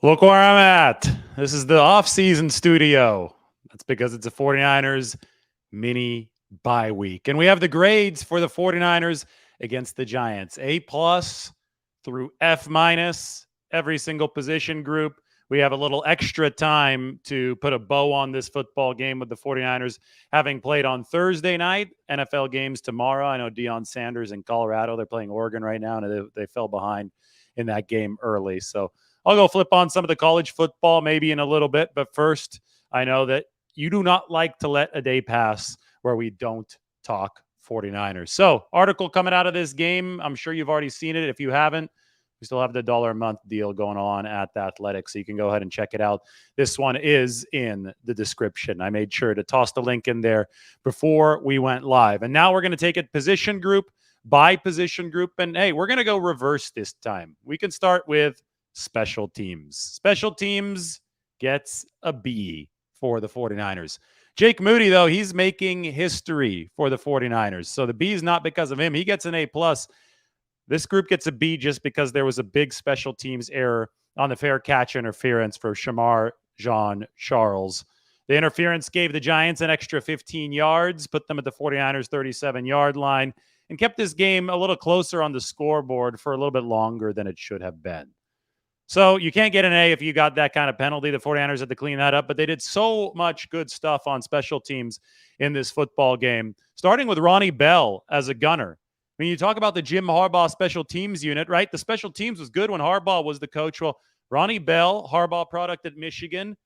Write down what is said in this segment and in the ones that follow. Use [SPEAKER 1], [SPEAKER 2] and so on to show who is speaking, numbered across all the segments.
[SPEAKER 1] Look where I'm at. This is the off-season studio. That's because it's a 49ers mini bye week. And we have the grades for the 49ers against the Giants. A+ through F-, every single position group. We have a little extra time to put a bow on this football game with the 49ers having played on Thursday night. NFL games tomorrow. I know Deion Sanders in Colorado. They're playing Oregon right now, and they fell behind in that game early. So I'll go flip on some of the college football maybe in a little bit. But first, I know that you do not like to let a day pass where we don't talk 49ers. So, article coming out of this game. I'm sure you've already seen it. If you haven't, we still have the $1 a month deal going on at The Athletic, so you can go ahead and check it out. This one is in the description. I made sure to toss the link in there before we went live. And now we're going to take it position group by position group. And hey, we're going to go reverse this time. We can start with special teams. Special teams gets a B for the 49ers. Jake Moody, though, he's making history for the 49ers. So the B is not because of him. He gets an A+. This group gets a B just because there was a big special teams error on the fair catch interference for Shamar Jean-Charles. The interference gave the Giants an extra 15 yards, put them at the 49ers' 37-yard line, and kept this game a little closer on the scoreboard for a little bit longer than it should have been. So you can't get an A if you got that kind of penalty. The 49ers had to clean that up, but they did so much good stuff on special teams in this football game, starting with Ronnie Bell as a gunner. When you talk about the Jim Harbaugh special teams unit, right? The special teams was good when Harbaugh was the coach. Well, Ronnie Bell, Harbaugh product at Michigan,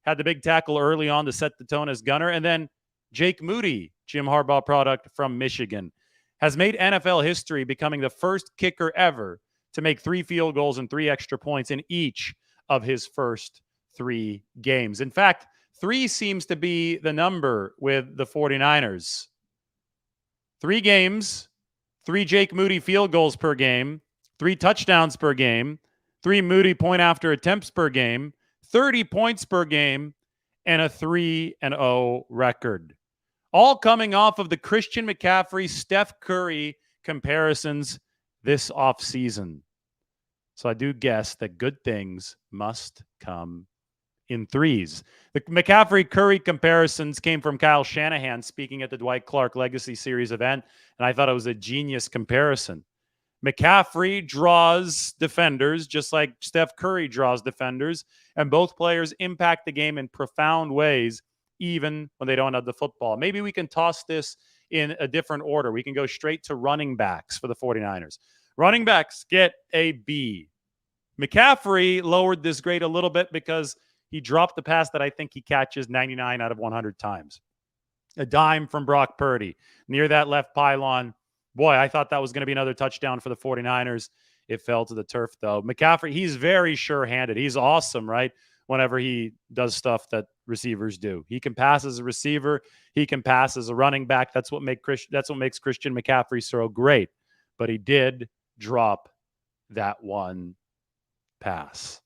[SPEAKER 1] had the big tackle early on to set the tone as gunner. And then Jake Moody, Jim Harbaugh product from Michigan, has made NFL history becoming the first kicker ever to make 3 field goals and 3 extra points in each of his first 3 games. In fact, 3 seems to be the number with the 49ers. 3 games, 3 Jake Moody field goals per game, 3 touchdowns per game, 3 Moody point after attempts per game, 30 points per game, and a 3-0 record. All coming off of the Christian McCaffrey, Steph Curry comparisons this offseason. So I do guess that good things must come in threes. The McCaffrey-Curry comparisons came from Kyle Shanahan speaking at the Dwight Clark Legacy Series event, and I thought it was a genius comparison. McCaffrey draws defenders just like Steph Curry draws defenders, and both players impact the game in profound ways, even when they don't have the football. Maybe we can toss this in a different order. We can go straight to running backs for the 49ers. Running backs get a B. McCaffrey lowered this grade a little bit because he dropped the pass that I think he catches 99 out of 100 times. A dime from Brock Purdy near that left pylon. Boy, I thought that was going to be another touchdown for the 49ers. It fell to the turf, though. McCaffrey, he's very sure-handed. He's awesome, right? Whenever he does stuff that receivers do. He can pass as a receiver. He can pass as a running back. That's what makes Christian McCaffrey so great. But he did drop that one pass.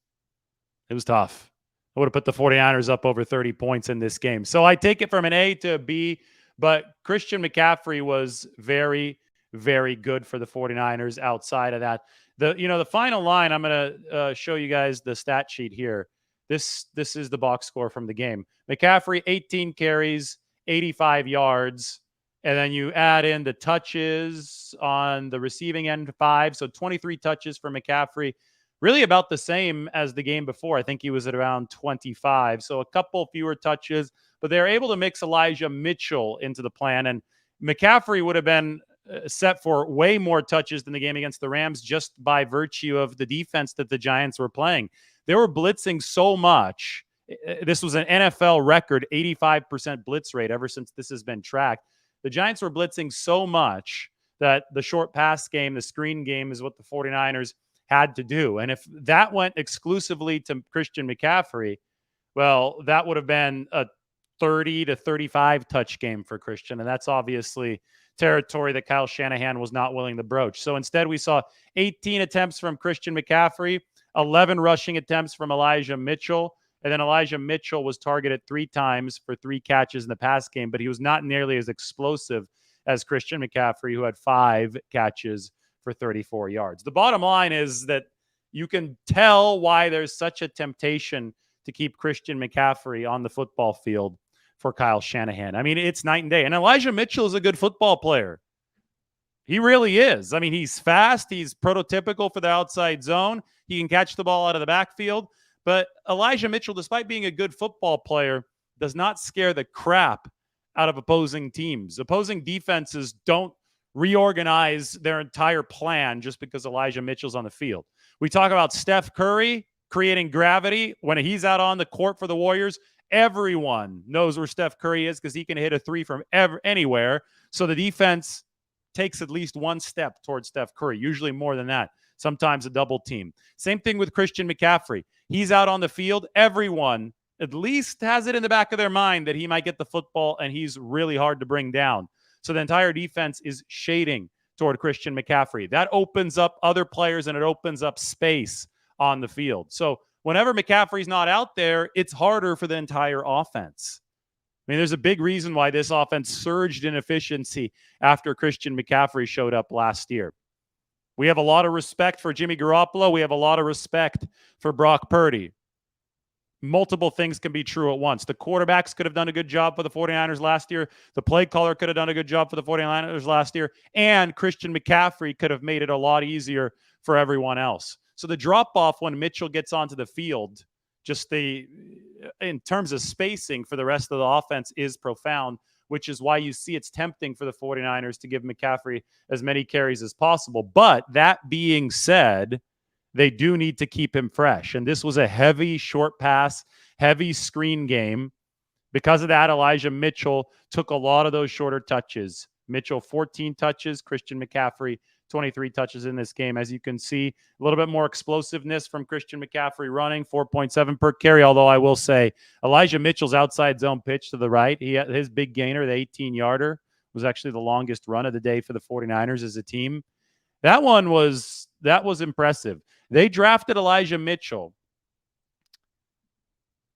[SPEAKER 1] It was tough. I would have put the 49ers up over 30 points in this game. So I take it from an A to a B, but Christian McCaffrey was very, very good for the 49ers outside of that. The final line, I'm going to show you guys the stat sheet here. This is the box score from the game. McCaffrey, 18 carries, 85 yards. And then you add in the touches on the receiving end, 5. So 23 touches for McCaffrey. Really about the same as the game before. I think he was at around 25. So a couple fewer touches. But they're able to mix Elijah Mitchell into the plan. And McCaffrey would have been set for way more touches than the game against the Rams just by virtue of the defense that the Giants were playing. They were blitzing so much. This was an NFL record, 85% blitz rate ever since this has been tracked. The Giants were blitzing so much that the short pass game, the screen game is what the 49ers had to do. And if that went exclusively to Christian McCaffrey, well, that would have been a 30 to 35 touch game for Christian. And that's obviously territory that Kyle Shanahan was not willing to broach. So instead, we saw 18 attempts from Christian McCaffrey, 11 rushing attempts from Elijah Mitchell. And then Elijah Mitchell was targeted 3 times for 3 catches in the pass game, but he was not nearly as explosive as Christian McCaffrey, who had 5 catches for 34 yards. The bottom line is that you can tell why there's such a temptation to keep Christian McCaffrey on the football field for Kyle Shanahan. I mean, it's night and day. And Elijah Mitchell is a good football player. He really is. I mean, he's fast. He's prototypical for the outside zone. He can catch the ball out of the backfield. But Elijah Mitchell, despite being a good football player, does not scare the crap out of opposing teams. Opposing defenses don't reorganize their entire plan just because Elijah Mitchell's on the field. We talk about Steph Curry creating gravity when he's out on the court for the Warriors. Everyone knows where Steph Curry is because he can hit a three from anywhere. So the defense takes at least one step towards Steph Curry, usually more than that, sometimes a double team. Same thing with Christian McCaffrey. He's out on the field. Everyone at least has it in the back of their mind that he might get the football and he's really hard to bring down. So the entire defense is shading toward Christian McCaffrey. That opens up other players and it opens up space on the field. So whenever McCaffrey's not out there, it's harder for the entire offense. I mean, there's a big reason why this offense surged in efficiency after Christian McCaffrey showed up last year. We have a lot of respect for Jimmy Garoppolo. We have a lot of respect for Brock Purdy. Multiple things can be true at once. The quarterbacks could have done a good job for the 49ers last year. The play caller could have done a good job for the 49ers last year. And Christian McCaffrey could have made it a lot easier for everyone else. So the drop-off when Mitchell gets onto the field, just in terms of spacing for the rest of the offense, is profound, which is why you see it's tempting for the 49ers to give McCaffrey as many carries as possible. But that being said, they do need to keep him fresh. And this was a heavy short pass, heavy screen game. Because of that, Elijah Mitchell took a lot of those shorter touches. Mitchell, 14 touches. Christian McCaffrey, 23 touches in this game. As you can see, a little bit more explosiveness from Christian McCaffrey running, 4.7 per carry. Although I will say Elijah Mitchell's outside zone pitch to the right, his big gainer, the 18-yarder, was actually the longest run of the day for the 49ers as a team. That was impressive. They drafted Elijah Mitchell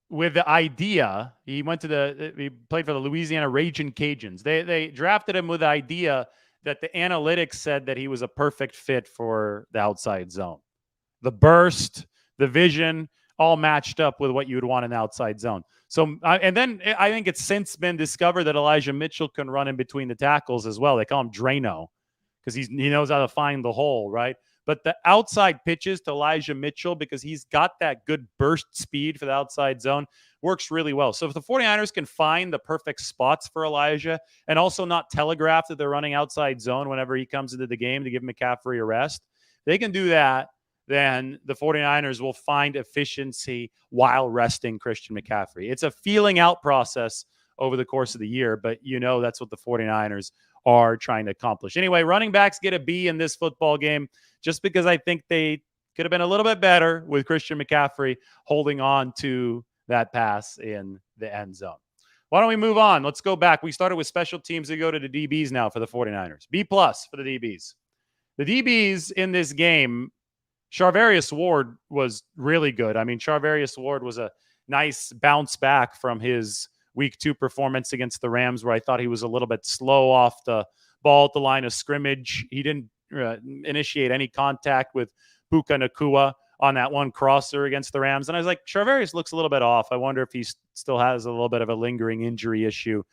[SPEAKER 1] with the idea, he played for the Louisiana Ragin' Cajuns. They drafted him with the idea that the analytics said that he was a perfect fit for the outside zone. The burst, the vision, all matched up with what you would want in the outside zone. So, and then I think it's since been discovered that Elijah Mitchell can run in between the tackles as well. They call him Drano because he knows how to find the hole, right? But the outside pitches to Elijah Mitchell, because he's got that good burst speed for the outside zone, works really well. So if the 49ers can find the perfect spots for Elijah and also not telegraph that they're running outside zone whenever he comes into the game to give McCaffrey a rest, they can do that. Then the 49ers will find efficiency while resting Christian McCaffrey. It's a feeling out process over the course of the year, but that's what the 49ers are trying to accomplish. Anyway, running backs get a B in this football game just because I think they could have been a little bit better with Christian McCaffrey holding on to that pass in the end zone. Why don't we move on? Let's go back. We started with special teams. We go to the DBs now for the 49ers. B+ for the DBs. The DBs in this game, Charvarius Ward was really good. I mean, Charvarius Ward was a nice bounce back from his Week 2 performance against the Rams, where I thought he was a little bit slow off the ball at the line of scrimmage. He didn't initiate any contact with Puka Nacua on that one crosser against the Rams. And I was like, Charvarius looks a little bit off. I wonder if he still has a little bit of a lingering injury issue.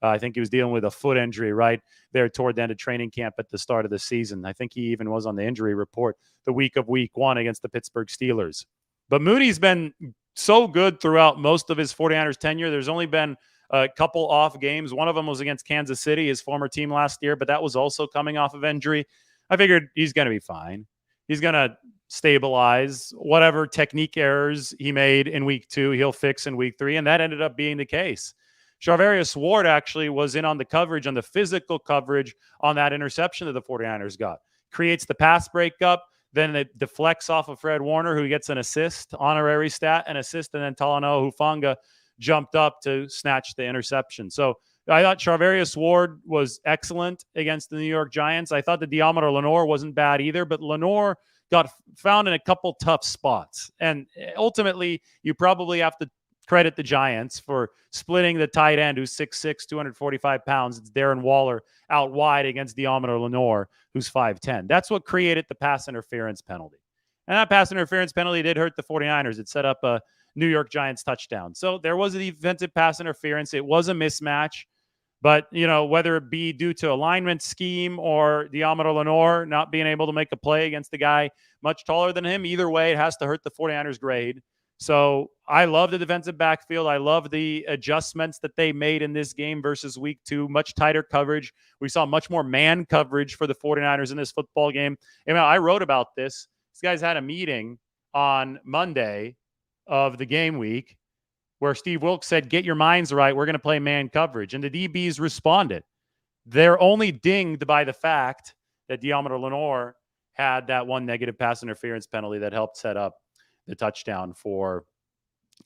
[SPEAKER 1] I think he was dealing with a foot injury right there toward the end of training camp at the start of the season. I think he even was on the injury report the week of Week 1 against the Pittsburgh Steelers. But Moody's been so good throughout most of his 49ers tenure. There's only been a couple off games. One of them was against Kansas City, his former team last year, but that was also coming off of injury. I figured he's going to be fine. He's going to stabilize. Whatever technique errors he made in Week 2, he'll fix in Week 3, and that ended up being the case. Charvarius Ward actually was in on the coverage, on the physical coverage on that interception that the 49ers got. Creates the pass breakup, then it deflects off of Fred Warner, who gets an assist, honorary stat, an assist, and then Talanoa Hufanga jumped up to snatch the interception. So I thought Charvarius Ward was excellent against the New York Giants. I thought the Deommodore Lenoir wasn't bad either, but Lenoir got found in a couple tough spots. And ultimately, you probably have to credit the Giants for splitting the tight end, who's 6'6", 245 pounds. It's Darren Waller out wide against Deommodore Lenoir, who's 5'10". That's what created the pass interference penalty. And that pass interference penalty did hurt the 49ers. It set up a New York Giants touchdown. So there was a defensive pass interference. It was a mismatch. But, whether it be due to alignment scheme or Diamaro Lenore not being able to make a play against the guy much taller than him, either way, it has to hurt the 49ers grade. So I love the defensive backfield. I love the adjustments that they made in this game versus week 2. Much tighter coverage. We saw much more man coverage for the 49ers in this football game. I wrote about this. These guys had a meeting on Monday of the game week where Steve Wilks said, get your minds right. We're going to play man coverage. And the DBs responded. They're only dinged by the fact that Diamaro Lenore had that one negative pass interference penalty that helped set up the touchdown for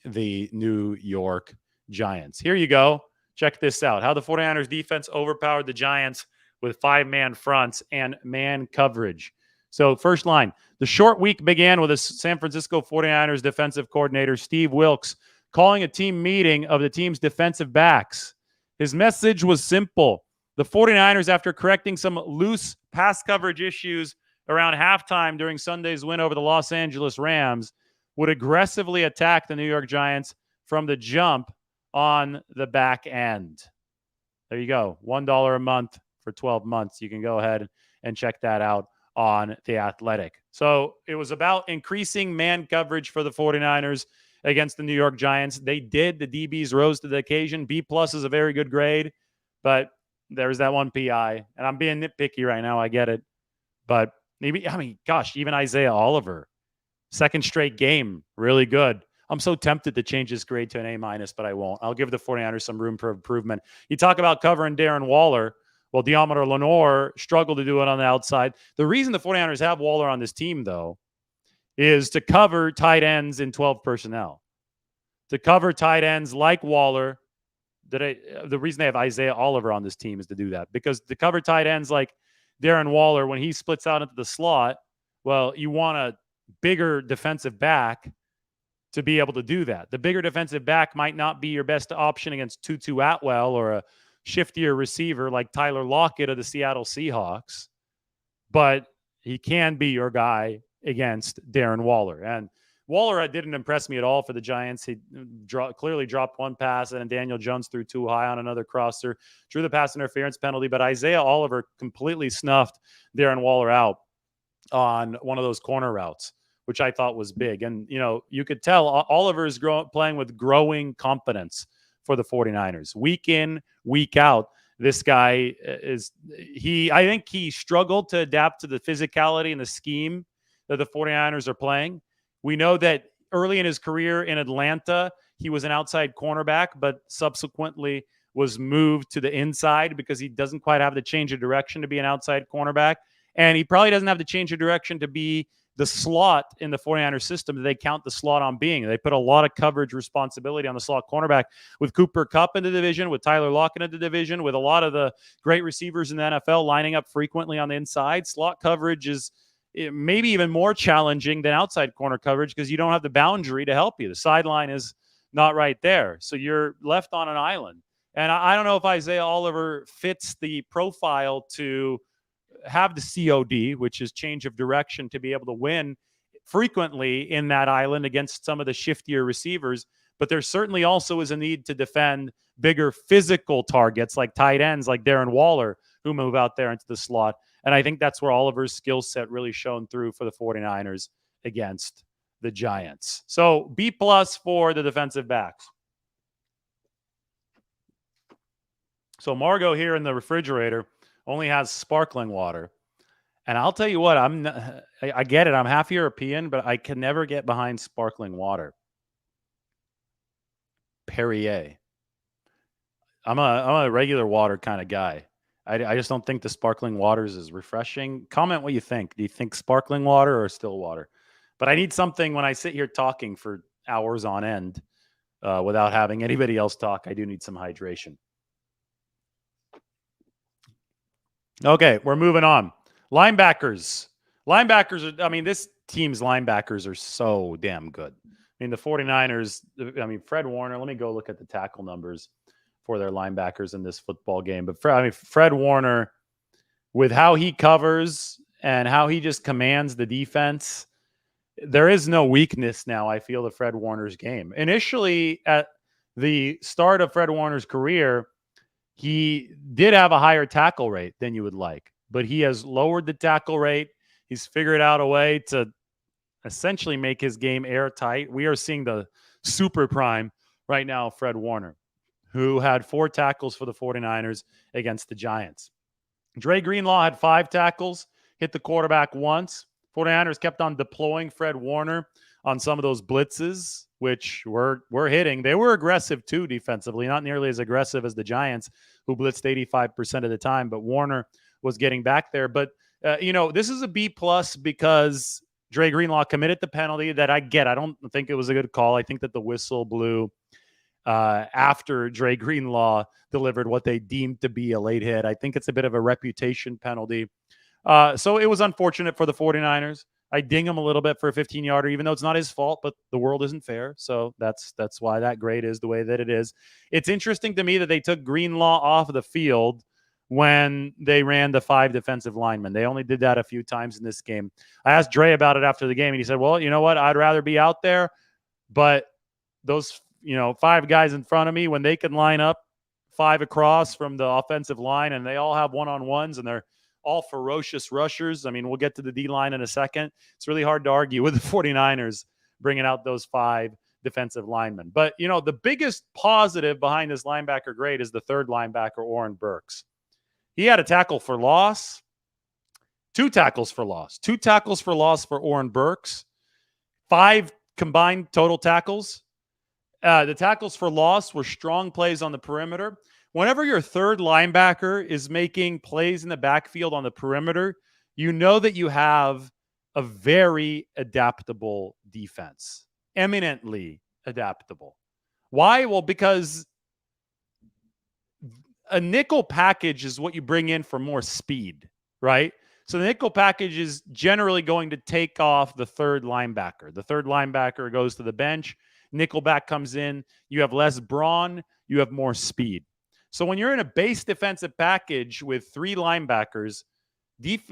[SPEAKER 1] the New York Giants. Here you go. Check this out. How the 49ers defense overpowered the Giants with 5-man fronts and man coverage. So first line, the short week began with the San Francisco 49ers defensive coordinator, Steve Wilks, calling a team meeting of the team's defensive backs. His message was simple. The 49ers, after correcting some loose pass coverage issues around halftime during Sunday's win over the Los Angeles Rams, would aggressively attack the New York Giants from the jump on the back end. There you go. $1 a month for 12 months. You can go ahead and check that out on The Athletic. So it was about increasing man coverage for the 49ers against the New York Giants. They did. The DBs rose to the occasion. B+ is a very good grade, but there's that one PI. And I'm being nitpicky right now. I get it. But even Isaiah Oliver, second straight game, really good. I'm so tempted to change this grade to an A-, but I won't. I'll give the 49ers some room for improvement. You talk about covering Darren Waller. Well, Diamaro Lenore struggled to do it on the outside. The reason the 49ers have Waller on this team, though, is to cover tight ends in 12 personnel. To cover tight ends like Waller. The reason they have Isaiah Oliver on this team is to do that. Because to cover tight ends like Darren Waller, when he splits out into the slot, well, you want a bigger defensive back to be able to do that. The bigger defensive back might not be your best option against Tutu Atwell or a shiftier receiver like Tyler Lockett of the Seattle Seahawks, but he can be your guy against Darren Waller. And Waller didn't impress me at all for the Giants. He clearly dropped one pass, and then Daniel Jones threw too high on another crosser, drew the pass interference penalty, but Isaiah Oliver completely snuffed Darren Waller out on one of those corner routes, which I thought was big. And, you could tell Oliver is playing with growing confidence for the 49ers. Week in, week out, this guy I think he struggled to adapt to the physicality and the scheme that the 49ers are playing. We know that early in his career in Atlanta, he was an outside cornerback, but subsequently was moved to the inside because he doesn't quite have the change of direction to be an outside cornerback. And he probably doesn't have the change of direction to be the slot in the 49ers system that they count the slot on being. They put a lot of coverage responsibility on the slot cornerback with Cooper Kupp in the division, with Tyler Lockett in the division, with a lot of the great receivers in the NFL lining up frequently on the inside. Slot coverage is maybe even more challenging than outside corner coverage because you don't have the boundary to help you. The sideline is not right there. So you're left on an island. And I don't know if Isaiah Oliver fits the profile to have the COD, which is change of direction, to be able to win frequently in that island against some of the shiftier receivers. But there certainly also is a need to defend bigger physical targets like tight ends, like Darren Waller, who move out there into the slot. And I think that's where Oliver's skill set really shone through for the 49ers against the Giants. So B+ for the defensive backs. So Margot here in the refrigerator only has sparkling water. And I'll tell you what, I get it. I'm half European, but I can never get behind sparkling water. Perrier. I'm a regular water kind of guy. I just don't think the sparkling waters is refreshing. Comment what you think. Do you think sparkling water or still water? But I need something when I sit here talking for hours on end without having anybody else talk. I do need some hydration. Okay, we're moving on. Linebackers. This team's linebackers are so damn good. The 49ers, Fred Warner, let me go look at the tackle numbers for their linebackers in this football game. But Fred Warner, with how he covers and how he just commands the defense, there is no weakness now, I feel, to Fred Warner's game. Initially, at the start of Fred Warner's career, he did have a higher tackle rate than you would like, but he has lowered the tackle rate. He's figured out a way to essentially make his game airtight. We are seeing the super prime right now, Fred Warner, who had 4 tackles for the 49ers against the Giants. Dre Greenlaw had 5 tackles, hit the quarterback once. 49ers kept on deploying Fred Warner on some of those blitzes, which were hitting. They were aggressive too defensively, not nearly as aggressive as the Giants, who blitzed 85% of the time, but Warner was getting back there. But, this is a B plus because Dre Greenlaw committed the penalty that I get. I don't think it was a good call. I think that the whistle blew after Dre Greenlaw delivered what they deemed to be a late hit. I think it's a bit of a reputation penalty. So it was unfortunate for the 49ers. I ding him a little bit for a 15-yarder, even though it's not his fault, but the world isn't fair. So that's why that grade is the way that it is. It's interesting to me that they took Greenlaw off of the field when they ran the 5 defensive linemen. They only did that a few times in this game. I asked Dre about it after the game, and he said, well, you know what? I'd rather be out there, but those 5 guys in front of me, when they can line up 5 across from the offensive line and they all have one-on-ones and they're all ferocious rushers. I mean, we'll get to the D-line in a second. It's really hard to argue with the 49ers bringing out those 5 defensive linemen. But, the biggest positive behind this linebacker grade is the third linebacker, Oren Burks. He had a tackle for loss, 2 tackles for loss. 2 tackles for loss for Oren Burks, 5 combined total tackles. The tackles for loss were strong plays on the perimeter. Whenever your third linebacker is making plays in the backfield on the perimeter, you know that you have a very adaptable defense, eminently adaptable. Why? Well, because a nickel package is what you bring in for more speed, right? So the nickel package is generally going to take off the third linebacker. The third linebacker goes to the bench. Nickelback comes in. You have less brawn. You have more speed. So when you're in a base defensive package with 3 linebackers,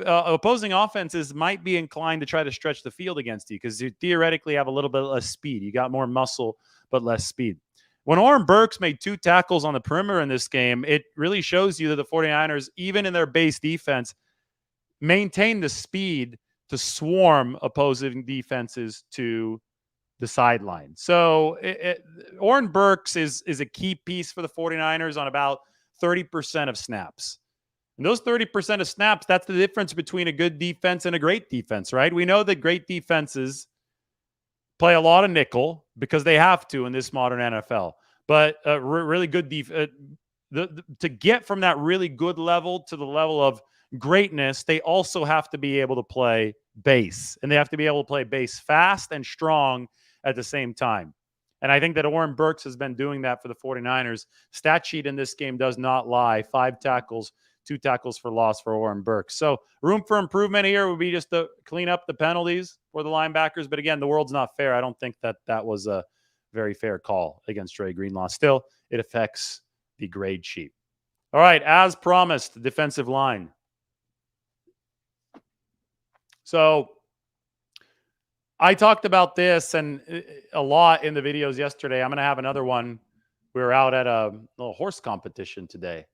[SPEAKER 1] opposing offenses might be inclined to try to stretch the field against you because you theoretically have a little bit less speed. You got more muscle, but less speed. When Oren Burks made 2 tackles on the perimeter in this game, it really shows you that the 49ers, even in their base defense, maintain the speed to swarm opposing defenses to the sideline. So Oren Burks is a key piece for the 49ers on about 30% of snaps. And those 30% of snaps, that's the difference between a good defense and a great defense, right? We know that great defenses play a lot of nickel because they have to in this modern NFL. But really good to get from that really good level to the level of greatness, they also have to be able to play base. And they have to be able to play base fast and strong at the same time. And I think that Oren Burks has been doing that for the 49ers. Stat sheet in this game does not lie. 5 tackles, 2 tackles for loss for Oren Burks. So room for improvement here would be just to clean up the penalties for the linebackers. But again, the world's not fair. I don't think that was a very fair call against Dre Greenlaw. Still, it affects the grade sheet. All right, as promised, the defensive line. So I talked about this and a lot in the videos yesterday. I'm going to have another one. We were out at a little horse competition today,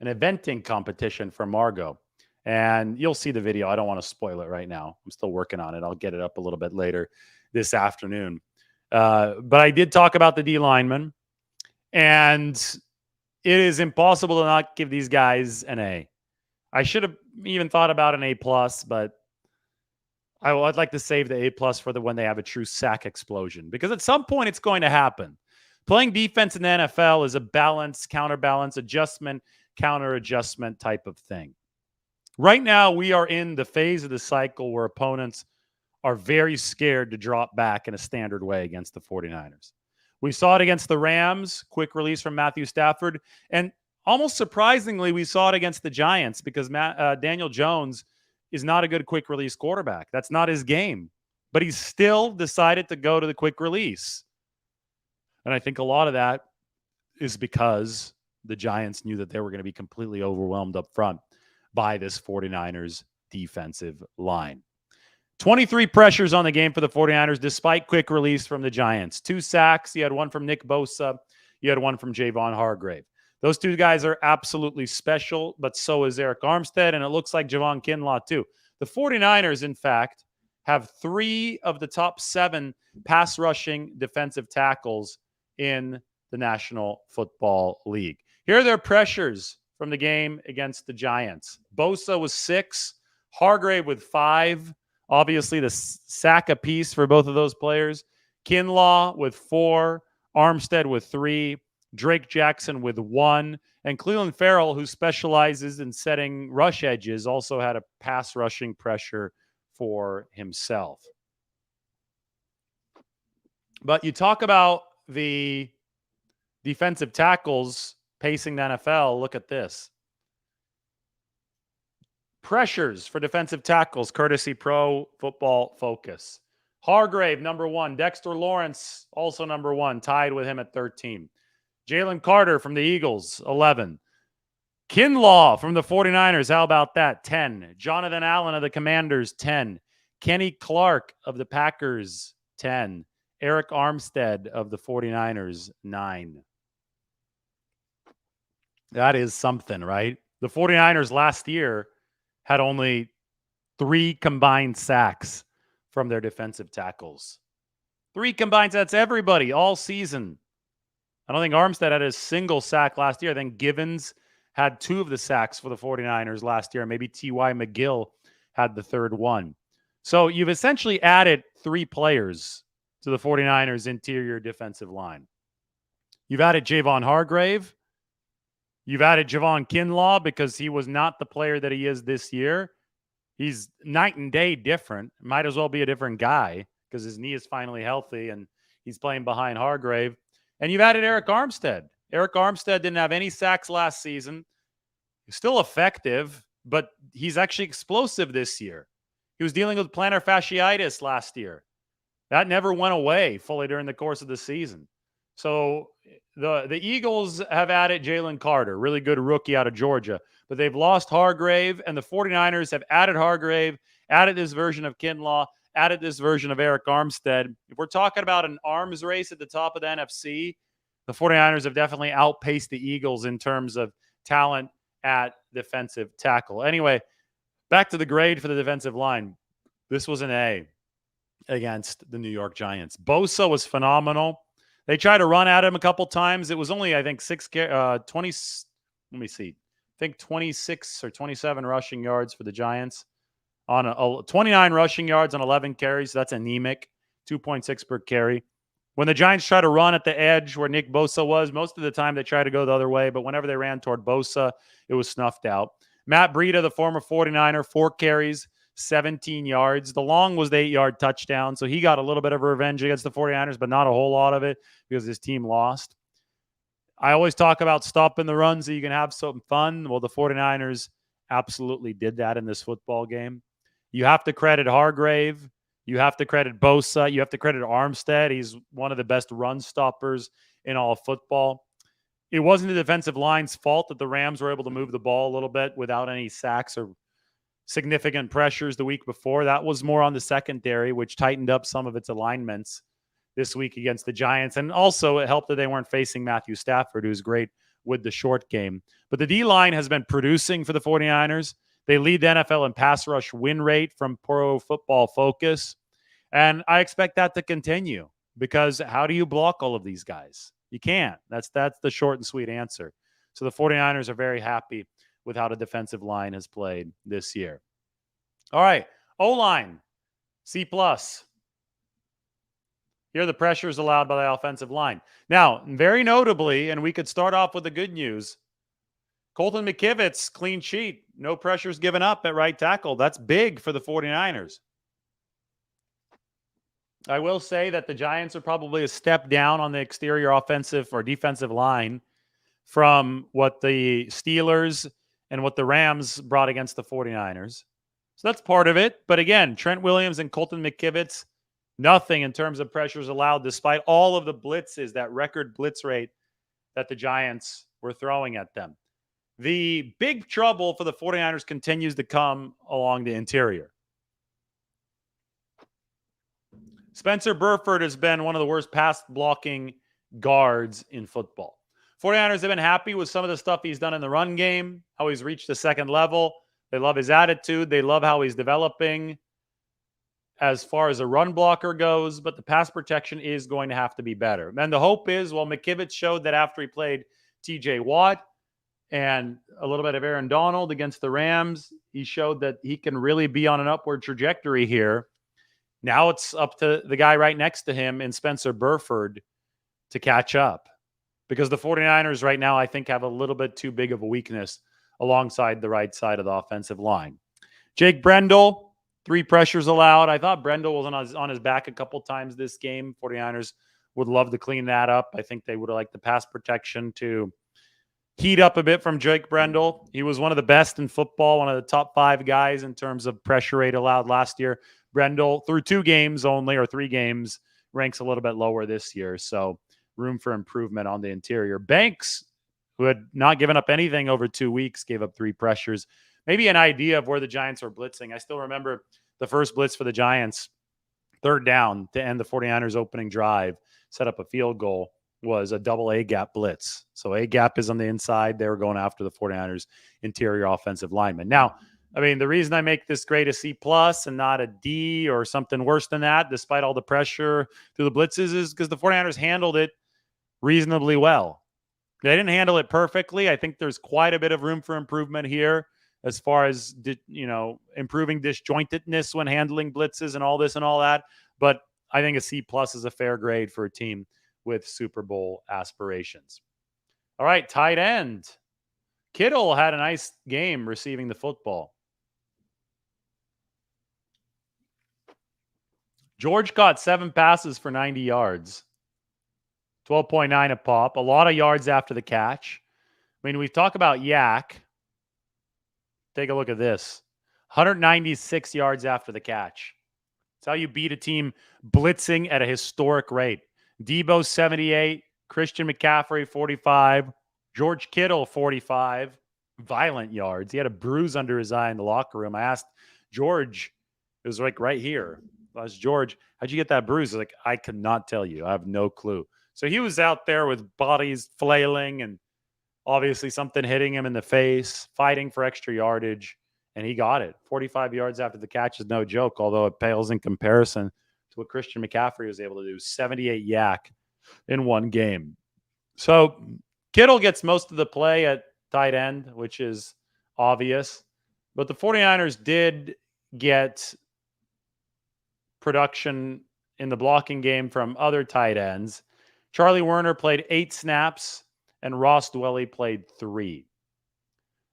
[SPEAKER 1] an eventing competition for Margot. And you'll see the video. I don't want to spoil it right now. I'm still working on it. I'll get it up a little bit later this afternoon. But I did talk about the D linemen. And it is impossible to not give these guys an A. I should have even thought about an A+, but I'd like to save the A+ for when they have a true sack explosion, because at some point it's going to happen. Playing defense in the NFL is a balance, counterbalance, adjustment, counter-adjustment type of thing. Right now, we are in the phase of the cycle where opponents are very scared to drop back in a standard way against the 49ers. We saw it against the Rams, quick release from Matthew Stafford, and almost surprisingly, we saw it against the Giants because Daniel Jones is not a good quick release quarterback. That's not his game. But he still decided to go to the quick release. And I think a lot of that is because the Giants knew that they were going to be completely overwhelmed up front by this 49ers defensive line. 23 pressures on the game for the 49ers, despite quick release from the Giants. 2 sacks. You had one from Nick Bosa. You had one from Javon Hargrave. Those two guys are absolutely special, but so is Eric Armstead, and it looks like Javon Kinlaw too. The 49ers, in fact, have 3 of the top 7 pass rushing defensive tackles in the National Football League. Here are their pressures from the game against the Giants. Bosa was 6, Hargrave with 5. Obviously, the sack apiece for both of those players. Kinlaw with 4, Armstead with 3, Drake Jackson with 1, and Clelin Ferrell, who specializes in setting rush edges, also had a pass rushing pressure for himself. But you talk about the defensive tackles pacing the NFL. Look at this. Pressures for defensive tackles, courtesy Pro Football Focus. Hargrave, number 1. Dexter Lawrence, also number 1, tied with him at 13. Jalen Carter from the Eagles, 11. Kinlaw from the 49ers, how about that? 10. Jonathan Allen of the Commanders, 10. Kenny Clark of the Packers, 10. Eric Armstead of the 49ers, 9. That is something, right? The 49ers last year had only 3 combined sacks from their defensive tackles. 3 combined sacks, everybody, all season. I don't think Armstead had a single sack last year. I think Givens had 2 of the sacks for the 49ers last year. Maybe T.Y. McGill had the 3rd one. So you've essentially added 3 players to the 49ers interior defensive line. You've added Javon Hargrave. You've added Javon Kinlaw because he was not the player that he is this year. He's night and day different. Might as well be a different guy because his knee is finally healthy and he's playing behind Hargrave. And you've added Eric Armstead. Eric Armstead didn't have any sacks last season. He's still effective, but he's actually explosive this year. He was dealing with plantar fasciitis last year. That never went away fully during the course of the season. So the Eagles have added Jalen Carter, really good rookie out of Georgia, but they've lost Hargrave, and the 49ers have added Hargrave, added this version of Kinlaw, added this version of Eric Armstead. If we're talking about an arms race at the top of the NFC, the 49ers have definitely outpaced the Eagles in terms of talent at defensive tackle. Anyway, back to the grade for the defensive line. This was an A against the New York Giants. Bosa was phenomenal. They tried to run at him a couple times. It was only, I think, 20. Let me see. I think 26 or 27 rushing yards for the Giants on a 29 rushing yards on 11 carries. So that's anemic, 2.6 per carry. When the Giants try to run at the edge where Nick Bosa was, most of the time they try to go the other way. But whenever they ran toward Bosa, it was snuffed out. Matt Breida, the former 49er, 4 carries, 17 yards. The long was the 8-yard touchdown, so he got a little bit of revenge against the 49ers, but not a whole lot of it because his team lost. I always talk about stopping the run so you can have some fun. Well, the 49ers absolutely did that in this football game. You have to credit Hargrave. You have to credit Bosa. You have to credit Armstead. He's one of the best run stoppers in all of football. It wasn't the defensive line's fault that the Rams were able to move the ball a little bit without any sacks or significant pressures the week before. That was more on the secondary, which tightened up some of its alignments this week against the Giants. And also it helped that they weren't facing Matthew Stafford, who's great with the short game. But the D-line has been producing for the 49ers. They lead the NFL in pass rush win rate from Pro Football Focus. And I expect that to continue because how do you block all of these guys? You can't. That's the short and sweet answer. So the 49ers are very happy with how the defensive line has played this year. All right, O-line, C+. Here are the pressures allowed by the offensive line. Now, very notably, and we could start off with the good news, Colton McKivitz, clean sheet, no pressures given up at right tackle. That's big for the 49ers. I will say that the Giants are probably a step down on the exterior offensive or defensive line from what the Steelers and what the Rams brought against the 49ers. So that's part of it. But again, Trent Williams and Colton McKivitz, nothing in terms of pressures allowed, despite all of the blitzes, that record blitz rate that the Giants were throwing at them. The big trouble for the 49ers continues to come along the interior. Spencer Burford has been one of the worst pass blocking guards in football. 49ers have been happy with some of the stuff he's done in the run game, how he's reached the second level. They love his attitude. They love how he's developing as far as a run blocker goes, but the pass protection is going to have to be better. And the hope is, well, McKivitz showed that after he played TJ Watt and a little bit of Aaron Donald against the Rams, he showed that he can really be on an upward trajectory here. Now it's up to the guy right next to him in Spencer Burford to catch up, because the 49ers right now, I think, have a little bit too big of a weakness alongside the right side of the offensive line. Jake Brendel, 3 pressures allowed. I thought Brendel was on his back a couple times this game. 49ers would love to clean that up. I think they would have liked the pass protection to heat up a bit from Jake Brendel. He was one of the best in football, one of the top 5 guys in terms of pressure rate allowed last year. Brendel, through 2 games only, or 3 games, ranks a little bit lower this year. So room for improvement on the interior. Banks, who had not given up anything over 2 weeks, gave up 3 pressures. Maybe an idea of where the Giants are blitzing. I still remember the first blitz for the Giants, 3rd down to end the 49ers opening drive, set up a field goal, was a double A-gap blitz. So A-gap is on the inside. They were going after the 49ers interior offensive lineman. Now, I mean, the reason I make this grade a C+ and not a D or something worse than that, despite all the pressure through the blitzes, is because the 49ers handled it reasonably well. They didn't handle it perfectly. I think there's quite a bit of room for improvement here as far as, improving disjointedness when handling blitzes and all this and all that. But I think a C+ is a fair grade for a team with Super Bowl aspirations. All right, tight end. Kittle had a nice game receiving the football. George caught 7 passes for 90 yards. 12.9 a pop. A lot of yards after the catch. I mean, we've talked about Yak. Take a look at this. 196 yards after the catch. It's how you beat a team blitzing at a historic rate. Deebo, 78. Christian McCaffrey, 45. George Kittle, 45. Violent yards. He had a bruise under his eye in the locker room. I asked George, it was like right here. I was, George, how'd you get that bruise? He's like, I could not tell you. I have no clue. So he was out there with bodies flailing and obviously something hitting him in the face, fighting for extra yardage, and he got it. 45 yards after the catch is no joke, although it pales in comparison to what Christian McCaffrey was able to do. 78 yak in one game. So Kittle gets most of the play at tight end, which is obvious. But the 49ers did get production in the blocking game from other tight ends. Charlie Werner played 8 snaps, and Ross Dwelly played 3.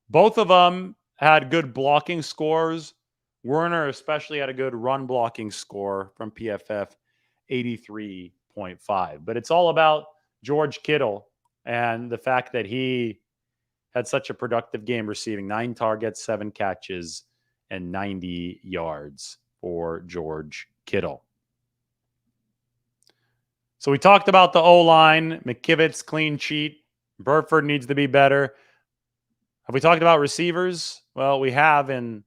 [SPEAKER 1] Both of them had good blocking scores. Werner especially had a good run blocking score from PFF, 83.5. But it's all about George Kittle and the fact that he had such a productive game receiving 9 targets, 7 catches, and 90 yards for George Kittle. So we talked about the O-line, McKivitz, clean sheet. Burford needs to be better. Have we talked about receivers? Well, we have in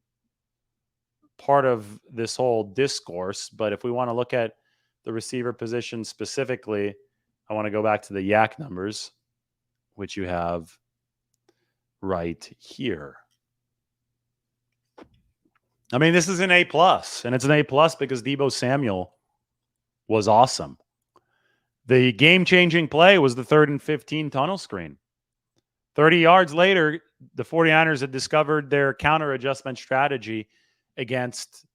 [SPEAKER 1] part of this whole discourse, but if we want to look at the receiver position specifically, I want to go back to the yak numbers, which you have right here. I mean, this is an A+, and it's an A+ because Deebo Samuel was awesome. The game-changing play was the 3rd and 15 tunnel screen. 30 yards later, the 49ers had discovered their counter adjustment strategy against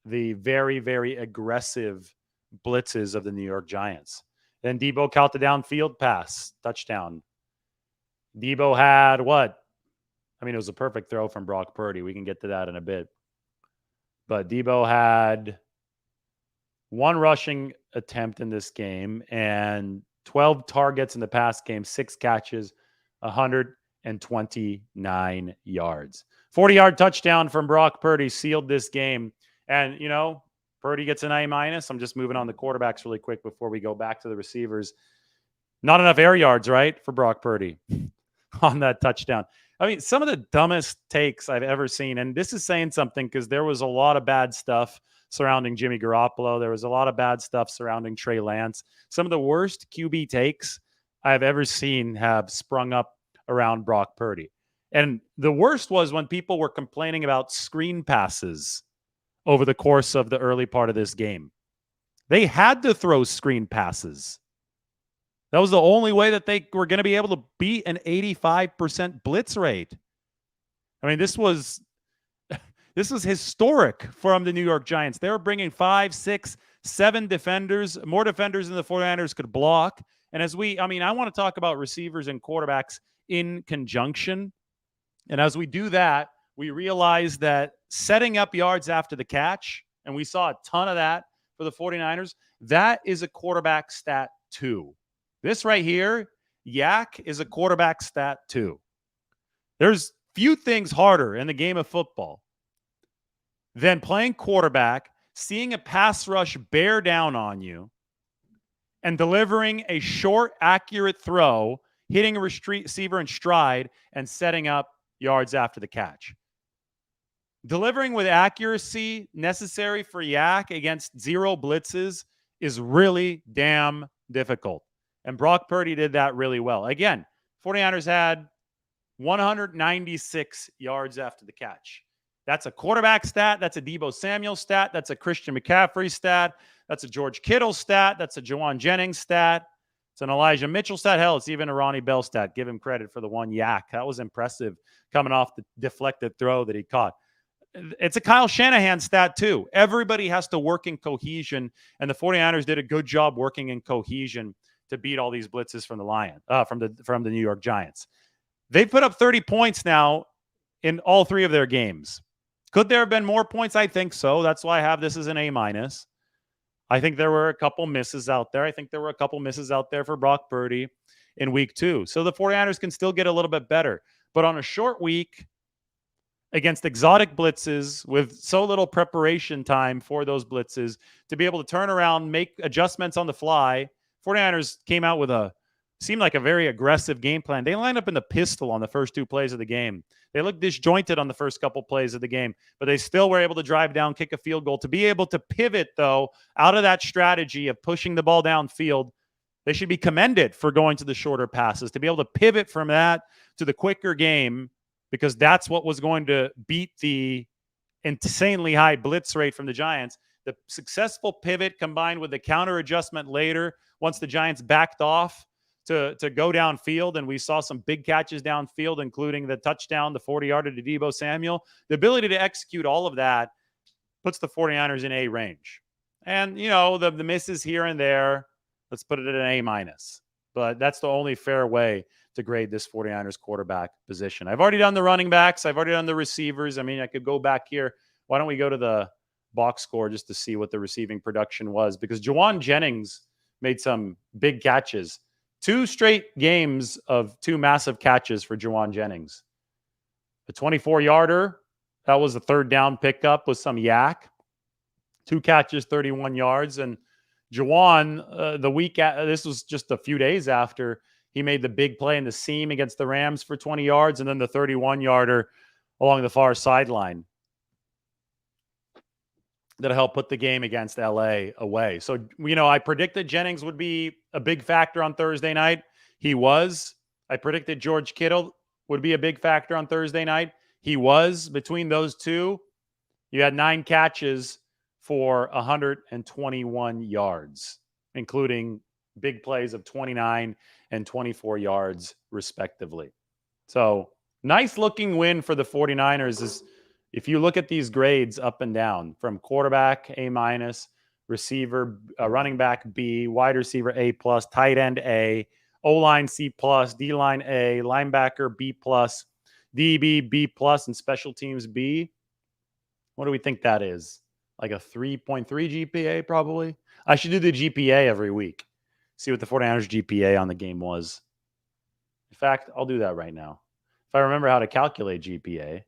[SPEAKER 1] the very, very aggressive blitzes of the New York Giants. Then Deebo caught the downfield pass, touchdown. Deebo had what? I mean, it was a perfect throw from Brock Purdy. We can get to that in a bit. But Deebo had 1 rushing attempt in this game and 12 targets in the past game, 6 catches, 129 yards. 40-yard touchdown from Brock Purdy sealed this game. And, Purdy gets an A-. I'm just moving on the quarterbacks really quick before we go back to the receivers. Not enough air yards, right, for Brock Purdy on that touchdown. I mean, some of the dumbest takes I've ever seen, and this is saying something because there was a lot of bad stuff surrounding Jimmy Garoppolo. There was a lot of bad stuff surrounding Trey Lance. Some of the worst QB takes I've ever seen have sprung up around Brock Purdy. And the worst was when people were complaining about screen passes over the course of the early part of this game. They had to throw screen passes. That was the only way that they were going to be able to beat an 85% blitz rate. I mean, this was historic from the New York Giants. They were bringing 5, 6, 7 defenders, more defenders than the 49ers could block. And I want to talk about receivers and quarterbacks in conjunction. And as we do that, we realize that setting up yards after the catch, and we saw a ton of that for the 49ers, that is a quarterback stat too. This right here, yak, is a quarterback stat too. There's few things harder in the game of football than playing quarterback, seeing a pass rush bear down on you, and delivering a short, accurate throw, hitting a receiver in stride, and setting up yards after the catch. Delivering with accuracy necessary for yak against zero blitzes is really damn difficult. And Brock Purdy did that really well. Again, 49ers had 196 yards after the catch. That's a quarterback stat. That's a Deebo Samuel stat. That's a Christian McCaffrey stat. That's a George Kittle stat. That's a Javon Jennings stat. It's an Elijah Mitchell stat. Hell, it's even a Ronnie Bell stat. Give him credit for the one yak. That was impressive coming off the deflected throw that he caught. It's a Kyle Shanahan stat too. Everybody has to work in cohesion, and the 49ers did a good job working in cohesion to beat all these blitzes from the New York Giants. They've put up 30 points now in all 3 of their games. Could there have been more points? I think so. That's why I have this as an A-. I think there were a couple misses out there. I think there were a couple misses out there for Brock Purdy in week 2. So the 49ers can still get a little bit better. But on a short week against exotic blitzes with so little preparation time for those blitzes, to be able to turn around, make adjustments on the fly, 49ers came out with seemed like a very aggressive game plan. They lined up in the pistol on the first 2 plays of the game. They looked disjointed on the first couple plays of the game, but they still were able to drive down, kick a field goal. To be able to pivot, though, out of that strategy of pushing the ball downfield, they should be commended for going to the shorter passes. To be able to pivot from that to the quicker game, because that's what was going to beat the insanely high blitz rate from the Giants. The successful pivot combined with the counter adjustment later, once the Giants backed off to go downfield, and we saw some big catches downfield, including the touchdown, the 40-yarder to Deebo Samuel. The ability to execute all of that puts the 49ers in A range. And, the misses here and there, let's put it at an A-. But that's the only fair way to grade this 49ers quarterback position. I've already done the running backs. I've already done the receivers. I mean, I could go back here. Why don't we go to the box score just to see what the receiving production was? Because Javon Jennings made some big catches. 2 straight games of 2 massive catches for Javon Jennings. The 24-yarder, that was a 3rd down pickup with some yak. 2 catches, 31 yards. And Javon, this was just a few days after he made the big play in the seam against the Rams for 20 yards, and then the 31-yarder along the far sideline that'll help put the game against LA away. So, I predicted Jennings would be a big factor on Thursday night. He was. I predicted George Kittle would be a big factor on Thursday night. He was. Between those two, you had 9 catches for 121 yards, including big plays of 29 and 24 yards, respectively. So, nice looking win for the 49ers. Is if you look at these grades up and down, from quarterback A-, receiver, running back B, wide receiver A+, tight end A, O-line C+, D-line A, linebacker B+, DB B+, and special teams B. What do we think that is? Like a 3.3 GPA, probably? I should do the GPA every week. See what the 49ers GPA on the game was. In fact, I'll do that right now. If I remember how to calculate GPA.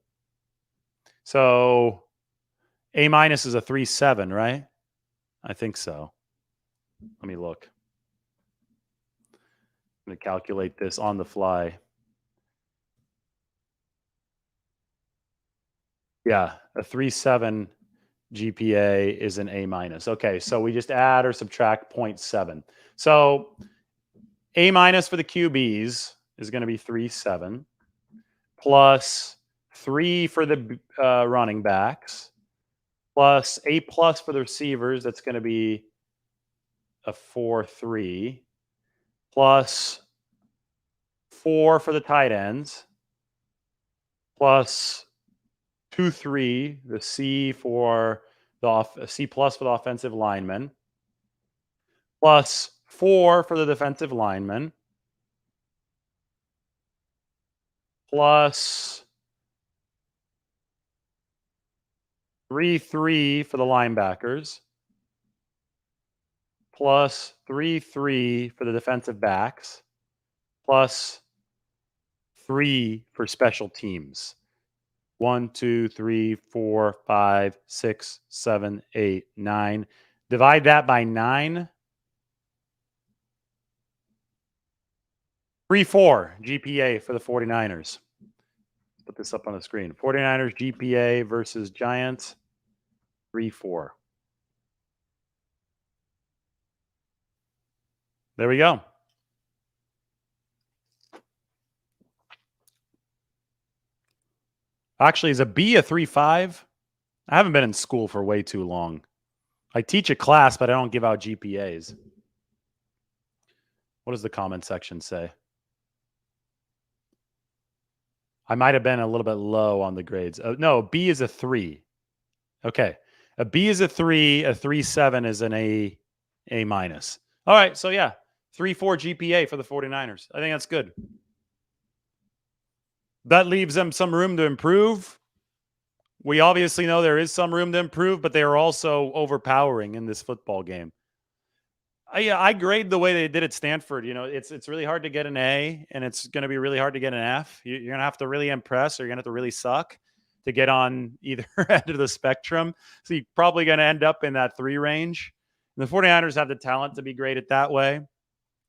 [SPEAKER 1] So A- is a 3.7, right? I think so. Let me look. I'm going to calculate this on the fly. Yeah, a 3.7 GPA is an A minus. Okay, so we just add or subtract 0.7. So A minus for the QBs is going to be 3.7 plus 3 for the running backs plus A plus for the receivers. That's going to be a 4.3 plus 4 for the tight ends plus 2.3, the C for the C plus for the offensive lineman, plus 4 for the defensive lineman, plus 3.3 for the linebackers, plus 3.3 for the defensive backs, plus 3 for special teams. 1, 2, 3, 4, 5, 6, 7, 8, 9. Divide that by 9. 3.4 GPA for the 49ers. Put this up on the screen. 49ers GPA versus Giants. 3.4. There we go. Actually, is a B a 3.5? I haven't been in school for way too long. I teach a class, but I don't give out GPAs. What does the comment section say? I might have been a little bit low on the grades. No, B is a 3. Okay. A B is a 3. A 3.7 is an A minus. All right. So, yeah, 3.4 GPA for the 49ers. I think that's good. That leaves them some room to improve. We obviously know there is some room to improve, but they are also overpowering in this football game. I grade the way they did at Stanford. You know, it's really hard to get an A, and it's going to be really hard to get an F. You're going to have to really impress, or you're going to have to really suck to get on either end of the spectrum. So you're probably going to end up in that 3 range. And the 49ers have the talent to be graded that way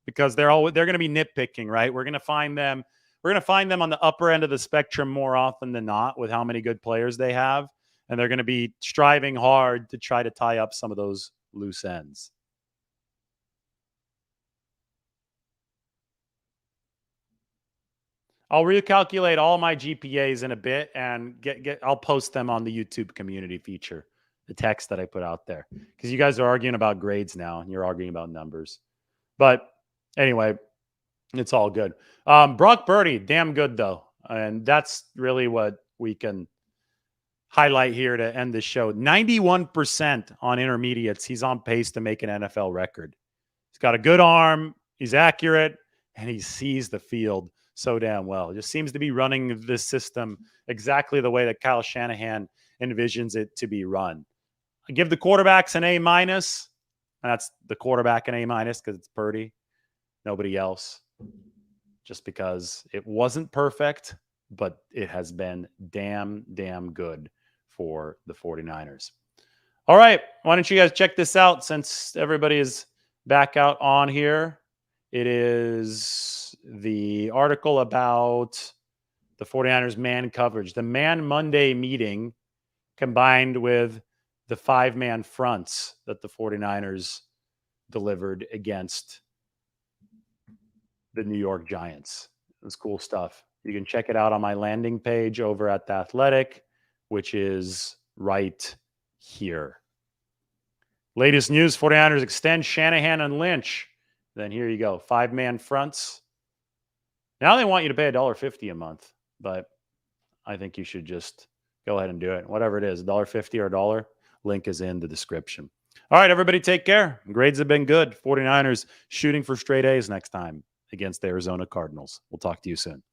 [SPEAKER 1] because they're going to be nitpicking, right? We're going to find them on the upper end of the spectrum more often than not with how many good players they have, and they're going to be striving hard to try to tie up some of those loose ends. I'll recalculate all my GPAs in a bit and I'll post them on the YouTube community feature, the text that I put out there, because you guys are arguing about grades now and you're arguing about numbers. But anyway, it's all good. Brock Purdy, damn good though. And that's really what we can highlight here to end the show. 91% on intermediates. He's on pace to make an NFL record. He's got a good arm. He's accurate and he sees the field so damn well. It just seems to be running this system exactly the way that Kyle Shanahan envisions it to be run. I give the quarterbacks an A minus. That's the quarterback an A minus because it's Purdy. Nobody else. Just because it wasn't perfect, but it has been damn good for the 49ers. All right. Why don't you guys check this out since everybody is back out on here? It is the article about the 49ers man coverage, the Man Monday meeting combined with the 5-man fronts that the 49ers delivered against the New York Giants. It was cool stuff. You can check it out on my landing page over at The Athletic, which is right here. Latest news, 49ers extend Shanahan and Lynch. Then here you go, 5-man fronts. Now they want you to pay $1.50 a month, but I think you should just go ahead and do it. Whatever it is, $1.50 or $1, link is in the description. All right, everybody take care. Grades have been good. 49ers shooting for straight A's next time against the Arizona Cardinals. We'll talk to you soon.